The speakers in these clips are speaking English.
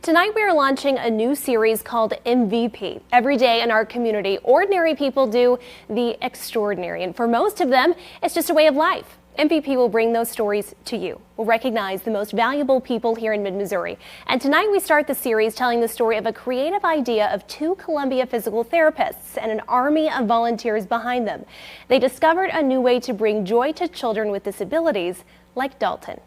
Tonight we are launching a new series called MVP. Every day in our community, ordinary people do the extraordinary, and for most of them, it's just a way of life. MVP will bring those stories to you. We'll recognize the most valuable people here in mid-Missouri. And tonight we start the series telling the story of a creative idea of two Columbia physical therapists and an army of volunteers behind them. They discovered a new way to bring joy to children with disabilities like Dalton.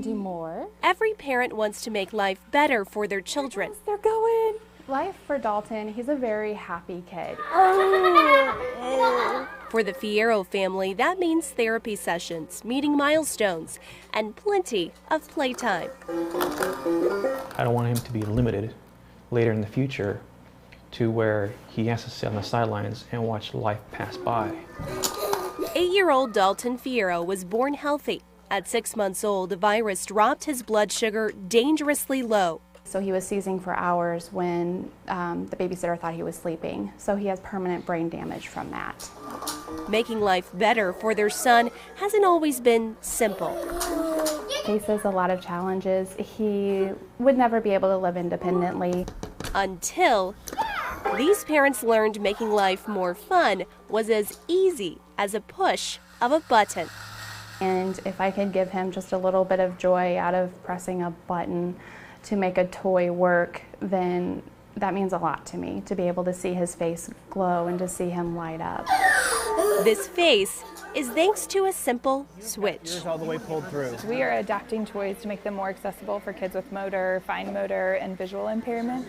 Do more. Every parent wants to make life better for their children. Yes, they're going. Life for Dalton, he's a very happy kid. For the FERRERIO family, that means therapy sessions, meeting milestones, and plenty of playtime. I don't want him to be limited later in the future to where he has to sit on the sidelines and watch life pass by. 8-year-old Dalton FERRERIO was born healthy. At 6 months old, the virus dropped his blood sugar dangerously low. So he was seizing for hours when the babysitter thought he was sleeping. So he has permanent brain damage from that. Making life better for their son hasn't always been simple. He faces a lot of challenges. He would never be able to live independently. Until these parents learned making life more fun was as easy as a push of a button. And if I could give him just a little bit of joy out of pressing a button to make a toy work, then that means a lot to me, to be able to see his face glow and to see him light up. This face is thanks to a simple switch. Yours all the way pulled through. We are adapting toys to make them more accessible for kids with motor, fine motor, and visual impairment.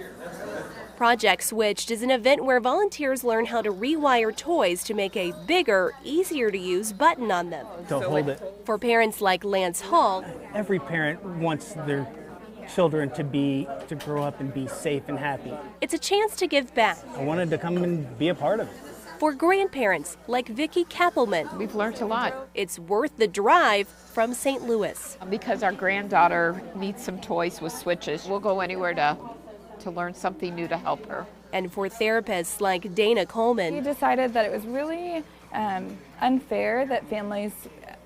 Project Switched is an event where volunteers learn how to rewire toys to make a bigger, easier to use button on them. Don't hold it. For parents like Lance Hall, Every parent wants their children to grow up and be safe and happy. it's a chance to give back. I wanted to come and be a part of it. For grandparents like VICKY KAPPELMANN, We've learned a lot it's worth the drive from St. Louis. because our granddaughter needs some toys with switches. We'll go anywhere to learn something new to help her. And for therapists like Dana We Coleman, decided that it was really unfair that families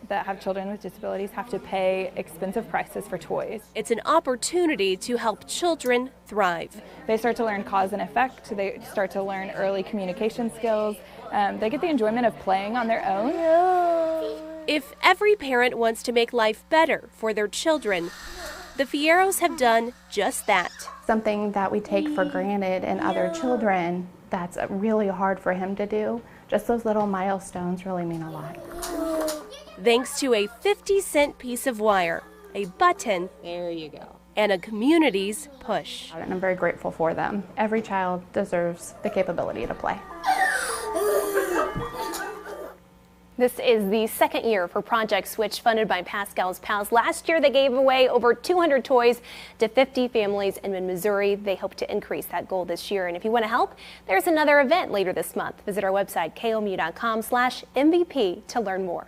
that have children with disabilities have to pay expensive prices for toys. it's an opportunity to help children thrive. They start to learn cause and effect. They start to learn early communication skills. They get the enjoyment of playing on their own. If every parent wants to make life better for their children, the FERRERIOs have done just that. Something that we take for granted in other children, that's really hard for him to do. Just those little milestones really mean a lot. Thanks to a 50-cent piece of wire, a button, There you go. and a community's push. And I'm very grateful for them. Every child deserves the capability to play. This is the second year for Project Switch, funded by Pascal's Pals. Last year, they gave away over 200 toys to 50 families in mid-Missouri. They hope to increase that goal this year. And if you want to help, there's another event later this month. Visit our website, KOMU.com/MVP to learn more.